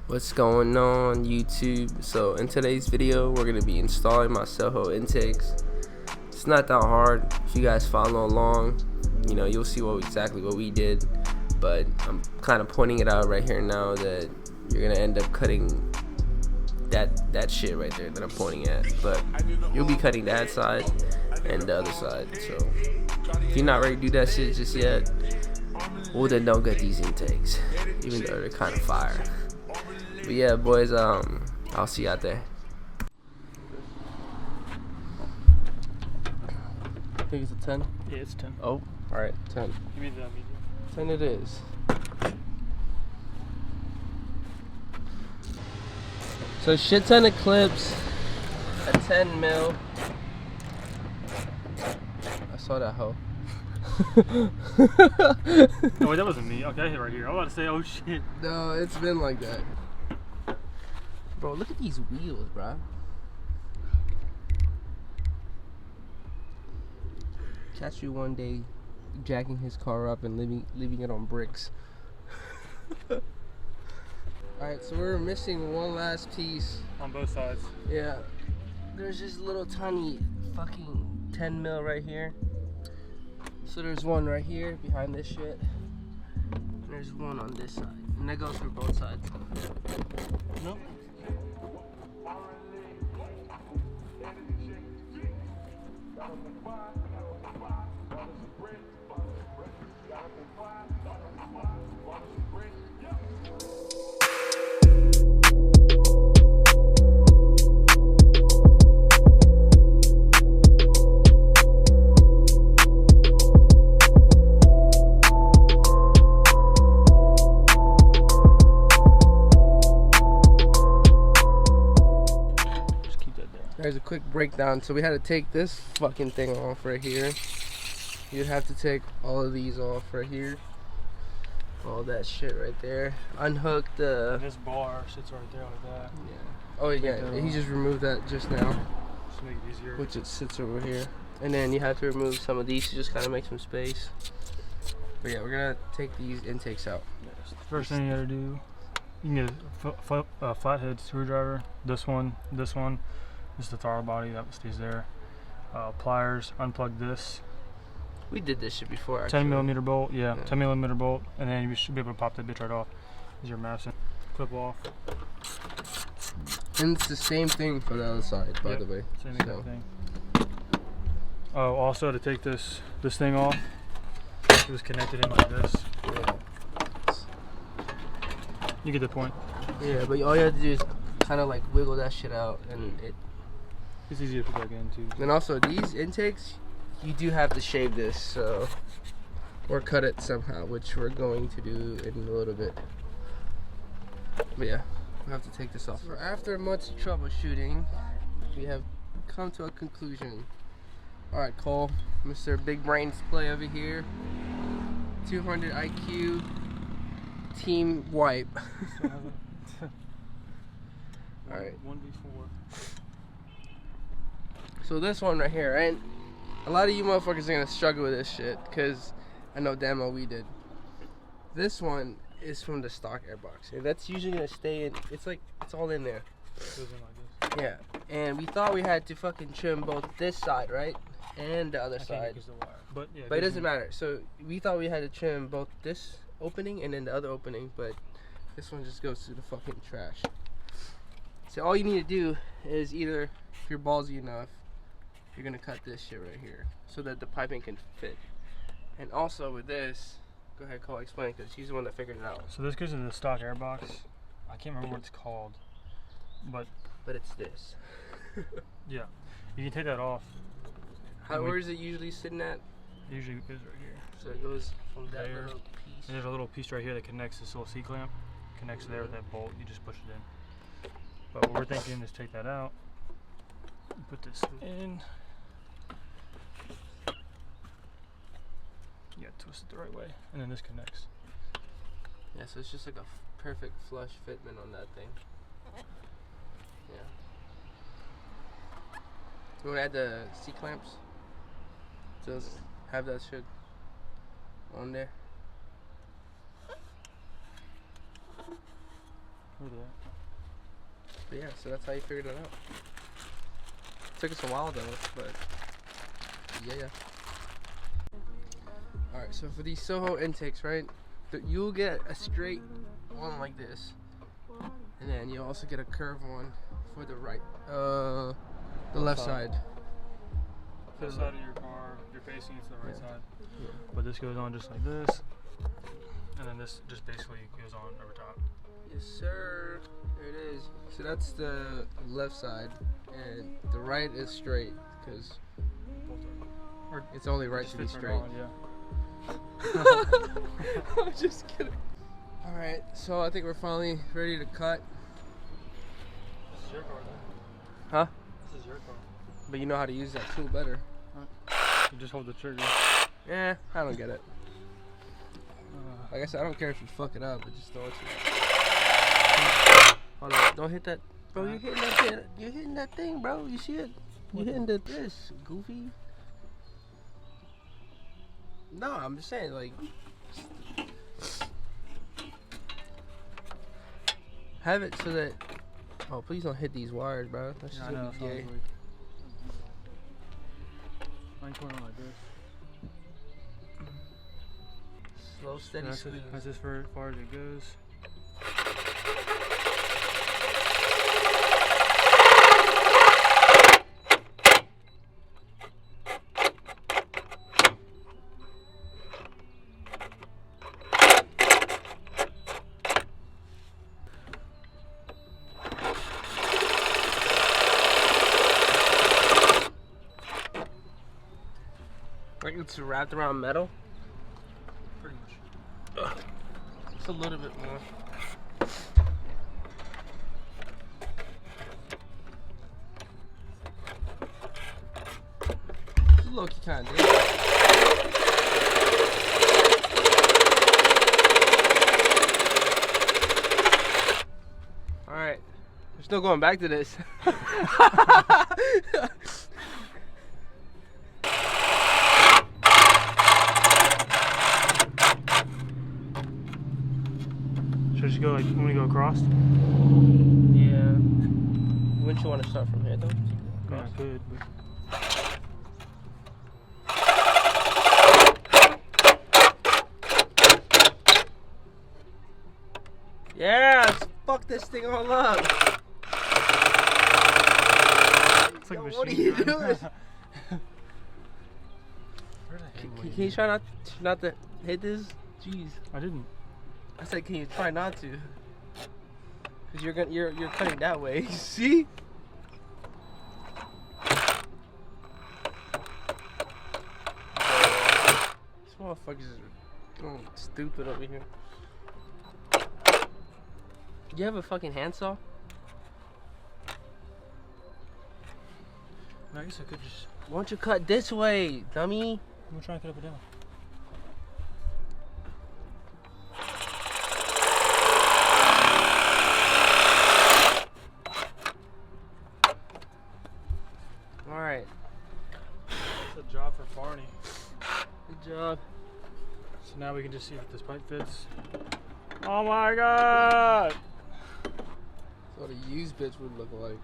What's going on YouTube? So in today's video we're going to be installing my SOHO intakes. It's not that hard. If you guys follow along, you know, you'll see exactly what we did, but I'm kind of pointing it out right here now that you're going to end up cutting that shit right there that I'm pointing at, but you'll be cutting that side and the other side. So if you're not ready to do that shit just yet, well then don't get these intakes, even though they're kind of fire. But yeah, boys, I'll see you out there. I think it's a 10? Yeah, it's 10. Oh, alright, 10. You mean that medium? 10 it is. So shit ton of clips, a 10 mil. I saw that hoe. Oh wait, that wasn't me. Okay, I hit right here. I was about to say, oh shit. No, it's been like that. Bro, look at these wheels, bro. Catch you one day jacking his car up and leaving it on bricks. Alright, so we're missing one last piece. On both sides. Yeah. There's this little tiny fucking 10 mil right here. So there's one right here behind this shit. And there's one on this side. And that goes for both sides. Nope. There's a quick breakdown. So we had to take this fucking thing off right here. You'd have to take all of these off right here. All that shit right there. Unhook the... This bar sits right there like that. Yeah. Oh yeah, he just removed that just now. Just to make it easier. Which it sits over here. And then you have to remove some of these to just kind of make some space. But yeah, we're gonna take these intakes out. Yes. The first thing you gotta do, you can get a flathead screwdriver. This one. This is the throttle body that stays there. Pliers, unplug this. We did this shit before actually. 10 millimeter bolt, yeah, 10 millimeter bolt, and then you should be able to pop that bitch right off. Is your mass clip off. And it's the same thing for the other side, by the way. Same exact thing. Oh, also to take this thing off, it was connected in like this. Yeah. You get the point. Yeah, but all you have to do is kind of like wiggle that shit out, and it's easy to put back in too. And also these intakes, you do have to shave this, so or cut it somehow, which we're going to do in a little bit. But yeah, we have to take this off. So after much troubleshooting, we have come to a conclusion. All right, Cole, Mr. Big Brains Play over here, 200 IQ, team wipe. All right. 1v4. So this one right here, right? A lot of you motherfuckers are gonna struggle with this shit, cause I know damn well we did. This one is from the stock airbox, and that's usually gonna stay in. It's like it's all in there. Goes in like this. Yeah, and we thought we had to fucking trim both this side, right, and the other side. The wire. But yeah, but it doesn't matter. So we thought we had to trim both this opening and then the other opening, but this one just goes to the fucking trash. So all you need to do is either, if you're ballsy enough, you're gonna cut this shit right here so that the piping can fit. And also with this, go ahead, Cole, explain, because he's the one that figured it out. So this goes in the stock airbox. I can't remember what it's called, but it's this. Yeah, you can take that off. Where is it usually sitting at? It usually goes right here. So it goes from that there, little piece. and there's a little piece right here that connects this little C-clamp. Connects there with that bolt. You just push it in. But what we're thinking is take that out, put this in. You gotta twist it the right way, and then this connects. Yeah, so it's just like a perfect flush fitment on that thing. Yeah. You want to add the C-clamps? Just have that shit on there. Where they at? But yeah, so that's how you figured it out. Took us a while though, but yeah. Alright, so for these SOHO intakes, right, you'll get a straight one like this, and then you'll also get a curved one for the right, the left side. For the side of your car, you're facing it to the right side. Yeah. But this goes on just like this, and then this just basically goes on over top. Yes, sir. There it is. So that's the left side, and the right is straight because it's only right to be straight. Yeah. I'm just kidding. All right, so I think we're finally ready to cut. This is your car, though. Huh? This is your car. But you know how to use that tool better. You just hold the trigger. Yeah, I don't get it. Like I said, I don't care if you fuck it up, but just throw it to it. Hold on, don't hit that. Bro, you're hitting that thing. You're hitting that thing, bro. You see it? You're hitting this, goofy. No, I'm just saying, like, have it so that. Oh, please don't hit these wires, bro. That's just gonna be gay. I'm going on like this. Slow, steady squeeze. That's as far as it goes. Like it's wrapped around metal? Pretty much. Just a little bit more. It's low-key kind of dangerous. Alright. We're still going back to this. Should I just go like, when we go across? Yeah. Wouldn't you want to start from here though? Yeah, I could, but... Yeah, let's fuck this thing all up. It's like a machine. What are you doing? Can you try not to hit this? Jeez. I didn't. I said, can you try not to? Cause you're cutting that way. See? This motherfuckers is going stupid over here. You have a fucking handsaw? I guess I could just... Why don't you cut this way, dummy? I'm gonna try and cut up and down. Alright. It's a job for Barney. Good job. So now we can just see if this pipe fits. Oh my god! That's what a used bitch would look like.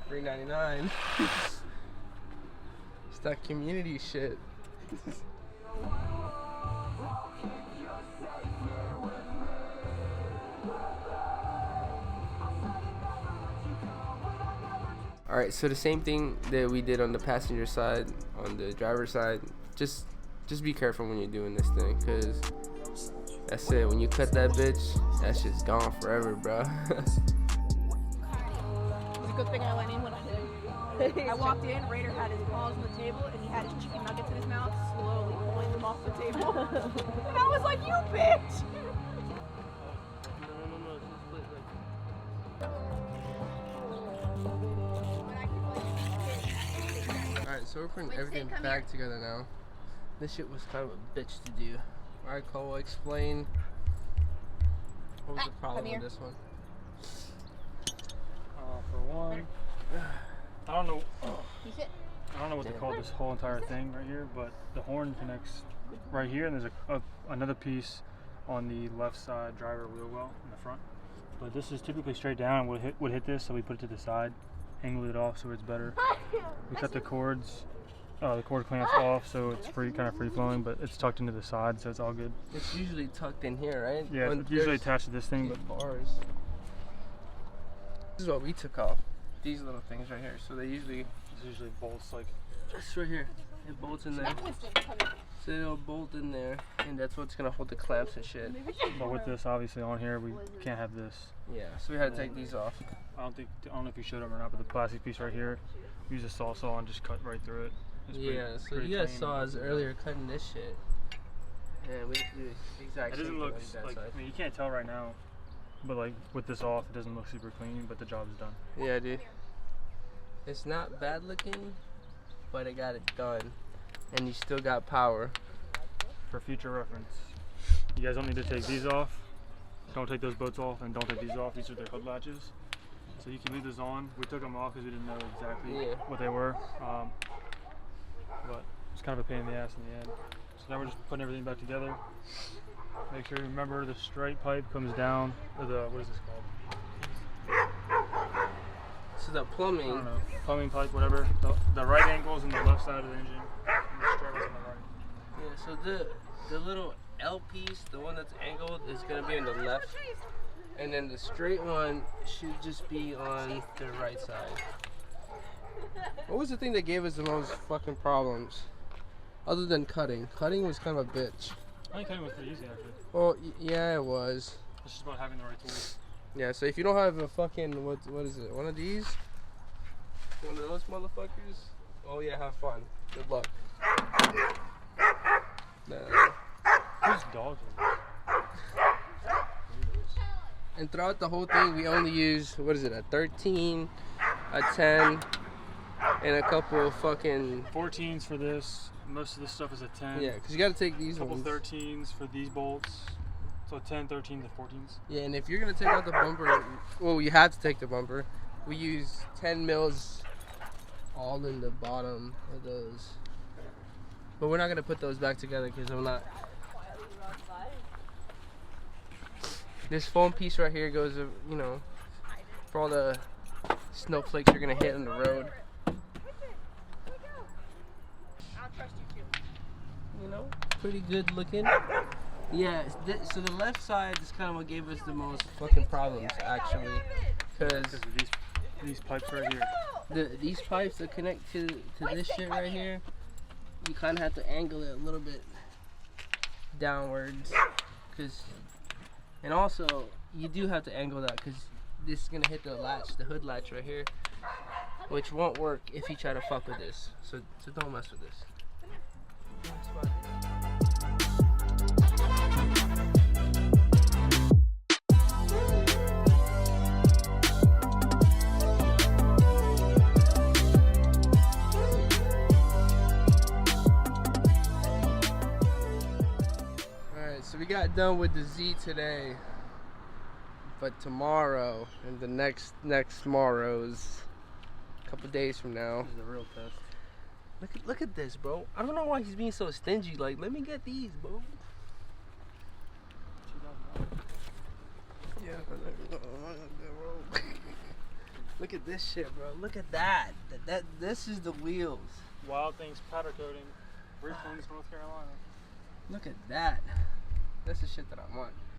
$3.99. It's that community shit. Alright, so the same thing that we did on the passenger side, on the driver's side, just be careful when you're doing this thing, cause that's it. When you cut that bitch, that shit's gone forever, bro. It's a good thing I went in when I did. I walked in, Raider had his paws on the table, and he had his chicken nuggets in his mouth, slowly pulling them off the table. And I was like, you bitch! Alright, so we're putting everything back together now. This shit was kind of a bitch to do. Alright, Cole, explain what was the problem with this one. For one, I don't know. I don't know what Damn. they call this whole entire thing right here, but the horn connects right here, and there's another piece on the left side driver wheel well in the front. But this is typically straight down. Would hit this, so we put it to the side, angle it off so it's better. We cut the cords, the cord clamps off, so it's kind of free flowing, but it's tucked into the side, so it's all good. It's usually tucked in here, right? Yeah, it's usually attached to this thing, but bars. This is what we took off. These little things right here. So it's usually bolts like this right here. It bolts in there. So it'll bolt in there, and that's what's gonna hold the clamps and shit. But with this obviously on here, we can't have this. Yeah, so we had to take these off. I don't know if you showed them or not, but the plastic piece right here, use a saw and just cut right through it. So you guys saw us earlier cutting this shit. And we do the exact same thing. It doesn't look like, I mean, you can't tell right now, but like with this off, it doesn't look super clean, but the job is done. Yeah, dude. It's not bad looking, but it got it done. And you still got power. For future reference, you guys don't need to take these off. Don't take those bolts off, and don't take these off. These are their hood latches. So you can leave this on. We took them off because we didn't know exactly what they were. But it's kind of a pain in the ass in the end. So now we're just putting everything back together. Make sure you remember the straight pipe comes down, or what is this called? So the plumbing. I don't know, plumbing pipe, whatever. The right angle is on the left side of the engine, and the straight is on the right. Yeah, so the little L piece, the one that's angled, is gonna be on the left. And then the straight one should just be on the right side. What was the thing that gave us the most fucking problems? Other than cutting. Cutting was kind of a bitch. I think cutting was pretty easy actually. Well, yeah, it was. It's just about having the right tools. Yeah, so if you don't have a fucking, what is it? One of these? One of those motherfuckers? Oh yeah, have fun. Good luck. Whose dogs are And throughout the whole thing, we only use, what is it, a 13, a 10, and a couple of fucking 14s for this. Most of this stuff is a 10. Yeah, because you got to take these couple ones. 13s for these bolts. So 10, 13, and 14s. Yeah, and if you're going to take out the bumper, well, you have to take the bumper. We use 10 mils all in the bottom of those. But we're not going to put those back together because I'm not. This foam piece right here goes, you know, for all the snowflakes you're going to hit on the road. You know, pretty good looking. Yeah, so the left side is kind of what gave us the most fucking problems, actually. Because these pipes right here. These pipes that connect to this shit right here, you kind of have to angle it a little bit downwards. And also, you do have to angle that because this is going to hit the latch, the hood latch right here, which won't work if you try to fuck with this. So don't mess with this. Alright, so we got done with the Z today. But tomorrow and the next tomorrow's a couple days from now. This is the real test. Look at this, bro. I don't know why he's being so stingy. Like, let me get these, bro. Yeah, look at this shit, bro. Look at that. This is the wheels. Wild Things powder coating, Richmond, North Carolina. Look at that. That's the shit that I want.